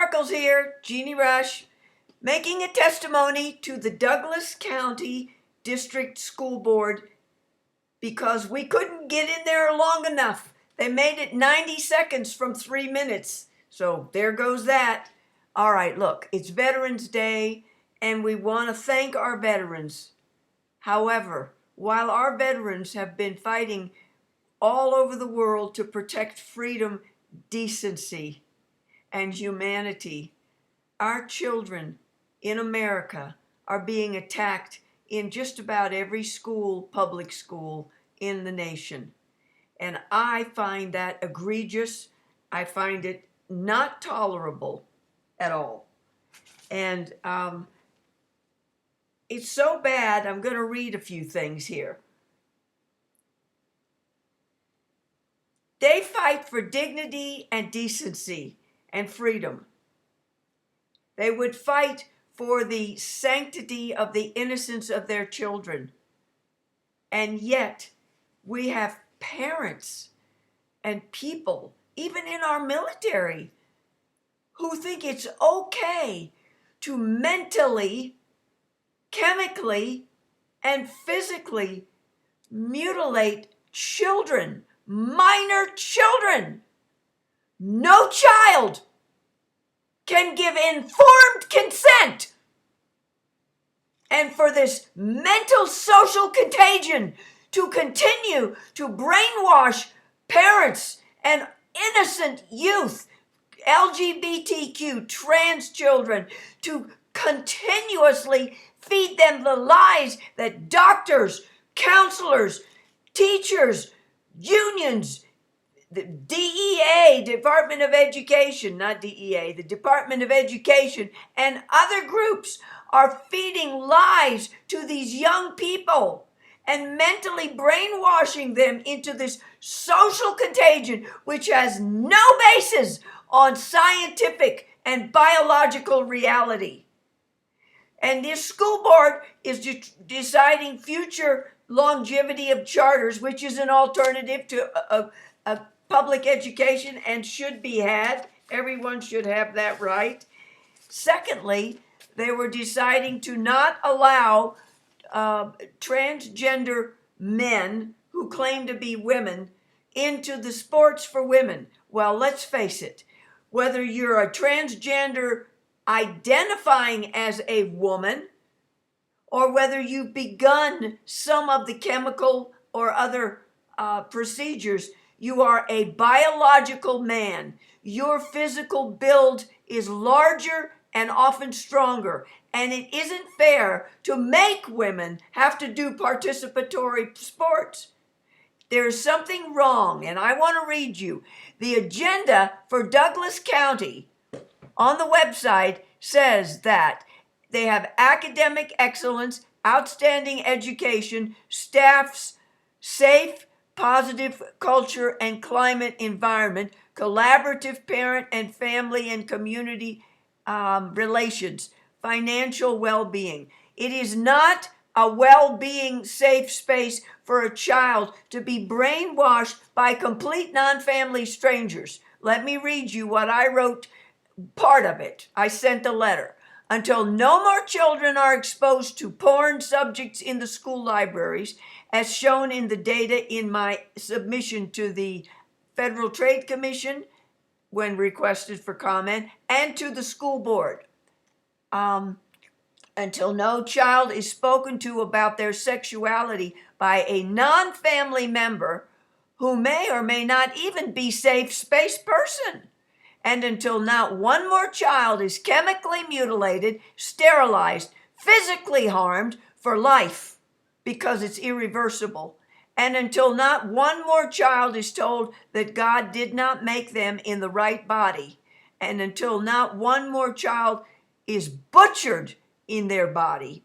Sparkles here, Jeannie Rush, making a testimony to the Douglas County District School Board because we couldn't get in there long enough. They made it 90 seconds from 3 minutes. So there goes that. All right, look, it's Veterans Day and we want to thank our veterans. However, while our veterans have been fighting all over the world to protect freedom, decency, and humanity, our children in America are being attacked in just about every school, public school in the nation. And I find that egregious. I find it not tolerable at all. And it's so bad, I'm going to read a few things here. They fight for dignity and decency and freedom. They would fight for the sanctity of the innocence of their children. And yet, we have parents and people, even in our military, who think it's okay to mentally, chemically, and physically mutilate children, minor children. No child can give informed consent. And for this mental social contagion to continue to brainwash parents and innocent youth, LGBTQ, trans children, to continuously feed them the lies that doctors, counselors, teachers, unions, the DEA, Department of Education, not DEA, the Department of Education, and other groups are feeding lies to these young people and mentally brainwashing them into this social contagion, which has no basis on scientific and biological reality. And this school board is deciding future longevity of charters, which is an alternative to a public education and should be had. Everyone should have that right. Secondly, they were deciding to not allow transgender men who claim to be women into the sports for women. Well, let's face it, whether you're a transgender identifying as a woman or whether you've begun some of the chemical or other procedures, you are a biological man. Your physical build is larger and often stronger. And it isn't fair to make women have to do participatory sports. There's something wrong, and I want to read you. The agenda for Douglas County on the website says that they have academic excellence, outstanding education, staff's safe, positive culture and climate environment, collaborative parent and family and community relations, financial well-being. It is not a well-being safe space for a child to be brainwashed by complete non-family strangers. Let me read you what I wrote, part of it. I sent a letter. Until no more children are exposed to porn subjects in the school libraries, as shown in the data in my submission to the Federal Trade Commission when requested for comment, and to the school board. Until no child is spoken to about their sexuality by a non-family member who may or may not even be safe space person. And until not one more child is chemically mutilated, sterilized, physically harmed for life because it's irreversible. And until not one more child is told that God did not make them in the right body. And until not one more child is butchered in their body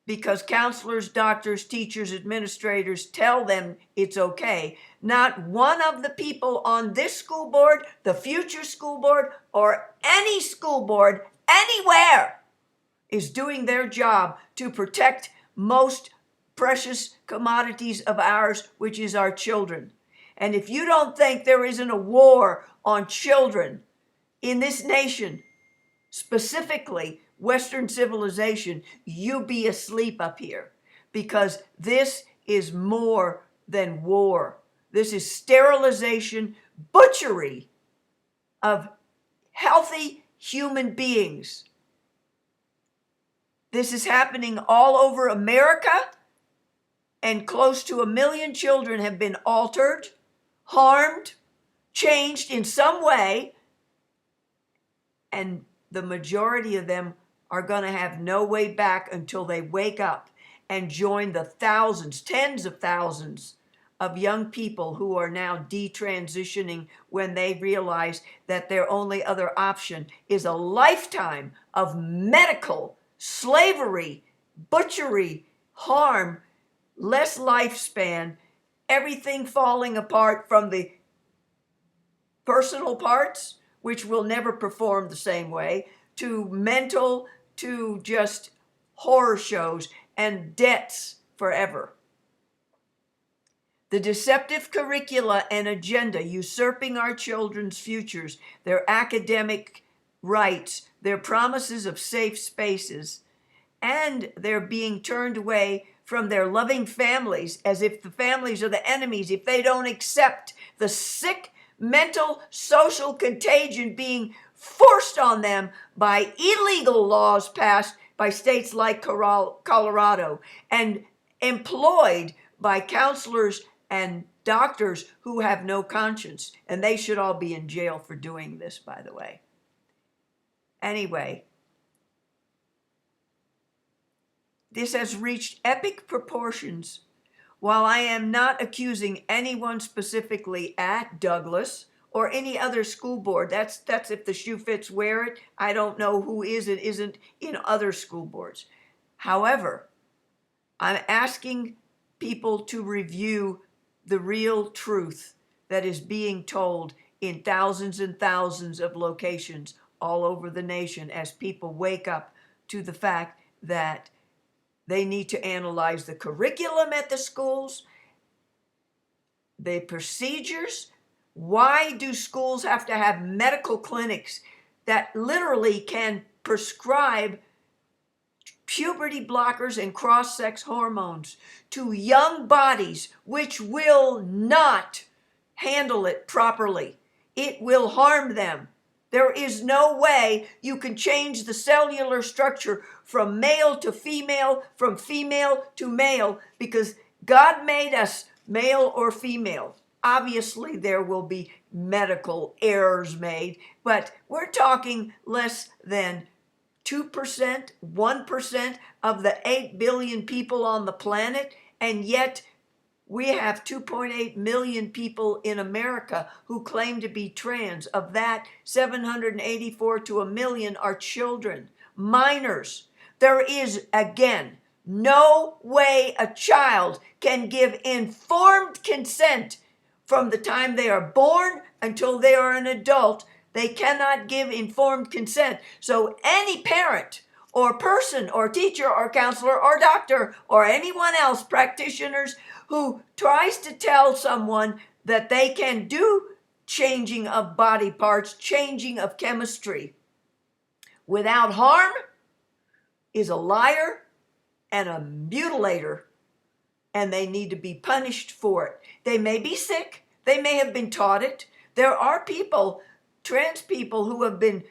because counselors, doctors, teachers, administrators tell them it's okay. Not one of the people on this school board, the future school board, or any school board anywhere is doing their job to protect most precious commodities of ours, which is our children. And if you don't think there isn't a war on children, in this nation, specifically Western civilization, you be asleep up here, because this is more than war. This is sterilization, butchery of healthy human beings. This is happening all over America, and close to 1 million children have been altered, harmed, changed in some way, and the majority of them are going to have no way back until they wake up and join the thousands, tens of thousands of young people who are now detransitioning when they realize that their only other option is a lifetime of medical slavery, butchery, harm, less lifespan, everything falling apart from the personal parts, which will never perform the same way, to mental, to just horror shows and debts forever. The deceptive curricula and agenda usurping our children's futures, their academic rights, their promises of safe spaces, and they're being turned away from their loving families as if the families are the enemies, if they don't accept the sick mental social contagion being forced on them by illegal laws passed by states like Colorado and employed by counselors and doctors who have no conscience. And they should all be in jail for doing this, by the way. Anyway, this has reached epic proportions. While I am not accusing anyone specifically at Douglas or any other school board, that's if the shoe fits, wear it. I don't know who is and isn't in other school boards. However, I'm asking people to review the real truth that is being told in thousands and thousands of locations all over the nation as people wake up to the fact that they need to analyze the curriculum at the schools, the procedures. Why do schools have to have medical clinics that literally can prescribe puberty blockers and cross-sex hormones to young bodies which will not handle it properly? It will harm them. There is no way you can change the cellular structure from male to female, from female to male, because God made us male or female. Obviously, there will be medical errors made, but we're talking less than 2%, 1% of the 8 billion people on the planet, and yet we have 2.8 million people in America who claim to be trans. Of that, 784 to 1 million are children, minors. There is, again, no way a child can give informed consent from the time they are born until they are an adult. They cannot give informed consent. So any parent or person or teacher or counselor or doctor or anyone else, practitioners, who tries to tell someone that they can do changing of body parts, changing of chemistry without harm is a liar and a mutilator, and they need to be punished for it. They may be sick. They may have been taught it. There are people, trans people, who have been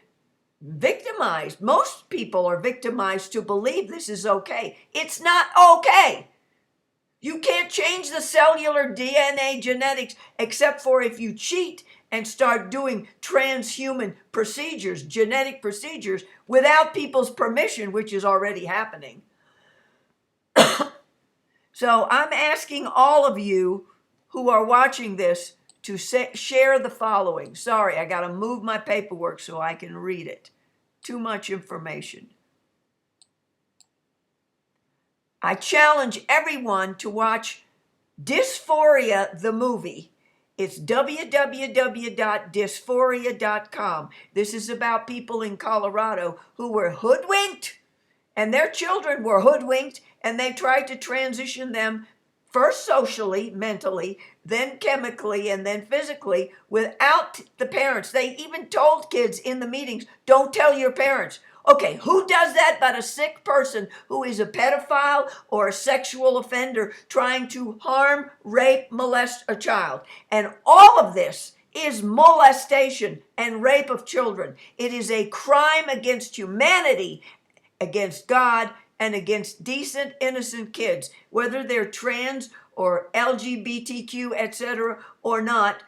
victimized. Most people are victimized to believe this is okay. It's not okay. You can't change the cellular DNA genetics except for if you cheat and start doing transhuman procedures, genetic procedures, without people's permission, which is already happening. So I'm asking all of you who are watching this to share the following. Sorry, I got to move my paperwork so I can read it. Too much information. I challenge everyone to watch Dysphoria the movie. It's www.dysphoria.com. This is about people in Colorado who were hoodwinked, and their children were hoodwinked, and they tried to transition them first socially, mentally, then chemically, and then physically, without the parents. They even told kids in the meetings, don't tell your parents. Okay, who does that but a sick person who is a pedophile or a sexual offender trying to harm, rape, molest a child? And all of this is molestation and rape of children. It is a crime against humanity, against God, and against decent, innocent kids, whether they're trans or LGBTQ, etc., or not.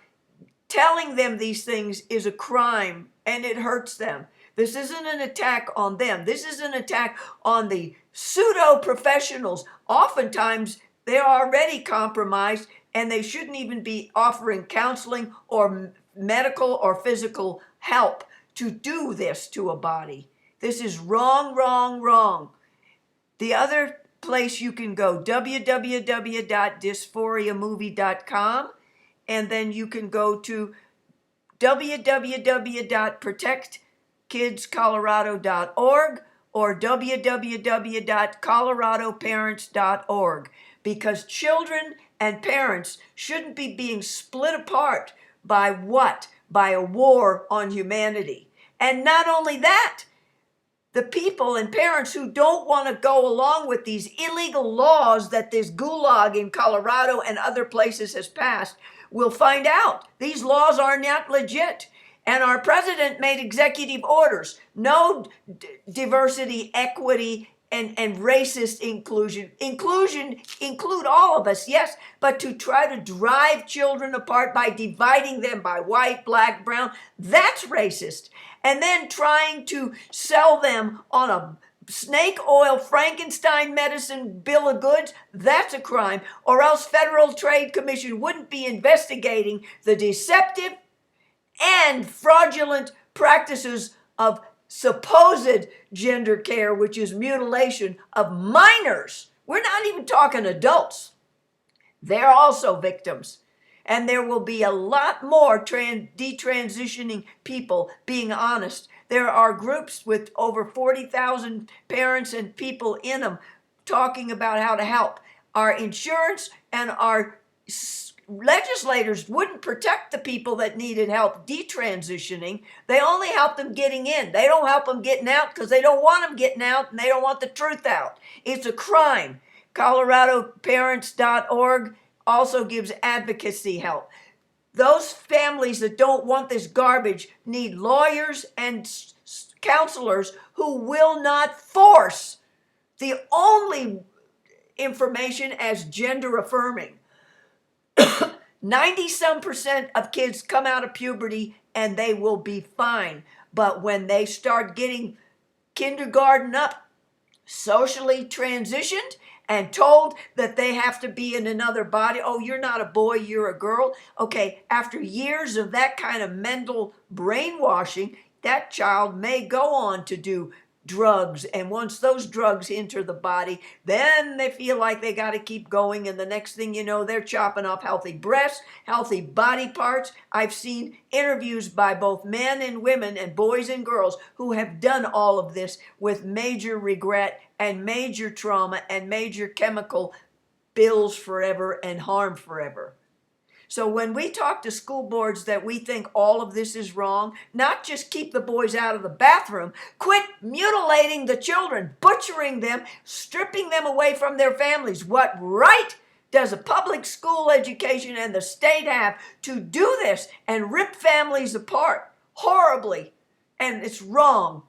Telling them these things is a crime, and it hurts them. This isn't an attack on them. This is an attack on the pseudo-professionals. Oftentimes, they're already compromised, and they shouldn't even be offering counseling or medical or physical help to do this to a body. This is wrong, wrong, wrong. The other place you can go, www.dysphoriamovie.com, and then you can go to www.protectkidscolorado.org or www.coloradoparents.org, because children and parents shouldn't be being split apart by what? By a war on humanity. And not only that, the people and parents who don't want to go along with these illegal laws that this Gulag in Colorado and other places has passed will find out these laws are not legit. And our president made executive orders. No diversity, equity, and racist inclusion. Include all of us, yes, but to try to drive children apart by dividing them by white, black, brown, that's racist. And then trying to sell them on a snake oil Frankenstein medicine bill of goods, that's a crime. Or else Federal Trade Commission wouldn't be investigating the deceptive and fraudulent practices of supposed gender care, which is mutilation of minors. We're not even talking adults. They're also victims. And there will be a lot more detransitioning people, being honest. There are groups with over 40,000 parents and people in them talking about how to help. Our insurance and our legislators wouldn't protect the people that needed help detransitioning. They only help them getting in. They don't help them getting out because they don't want them getting out and they don't want the truth out. It's a crime. ColoradoParents.org also gives advocacy help. Those families that don't want this garbage need lawyers and counselors who will not force the only information as gender affirming. 90-some% of kids come out of puberty and they will be fine. But when they start getting kindergarten up, socially transitioned, and told that they have to be in another body, oh, you're not a boy, you're a girl. Okay, after years of that kind of mental brainwashing, that child may go on to do drugs, and once those drugs enter the body, then they feel like they got to keep going, and the next thing you know, they're chopping off healthy breasts, healthy body parts. I've seen interviews by both men and women and boys and girls who have done all of this with major regret and major trauma and major chemical bills forever and harm forever. So when we talk to school boards that we think all of this is wrong, not just keep the boys out of the bathroom, quit mutilating the children, butchering them, stripping them away from their families. What right does a public school education and the state have to do this and rip families apart horribly? And it's wrong.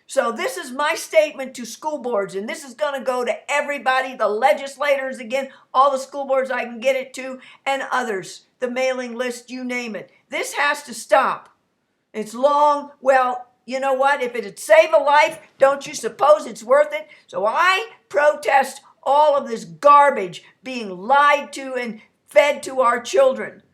So this is my statement to school boards, and this is going to go to everybody, the legislators, again, all the school boards I can get it to, and others, the mailing list, you name it. This has to stop. It's long. Well, you know what? If it'd save a life, don't you suppose it's worth it? So I protest all of this garbage being lied to and fed to our children.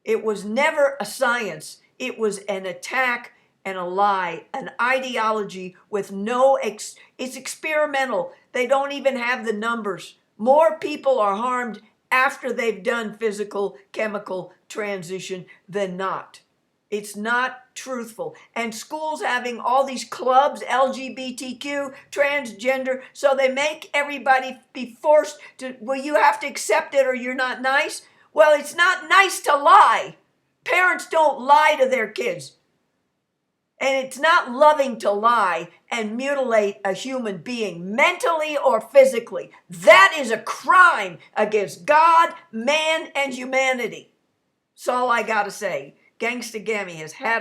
It was never a science. It was an attack and a lie, an ideology with it's experimental. They don't even have the numbers. More people are harmed after they've done physical, chemical transition than not. It's not truthful. And schools having all these clubs, LGBTQ, transgender, so they make everybody be forced to, well, you have to accept it or you're not nice. Well, it's not nice to lie. Parents don't lie to their kids. And it's not loving to lie and mutilate a human being mentally or physically. That is a crime against God, man, and humanity. That's all I got to say. Gangsta Gammy has had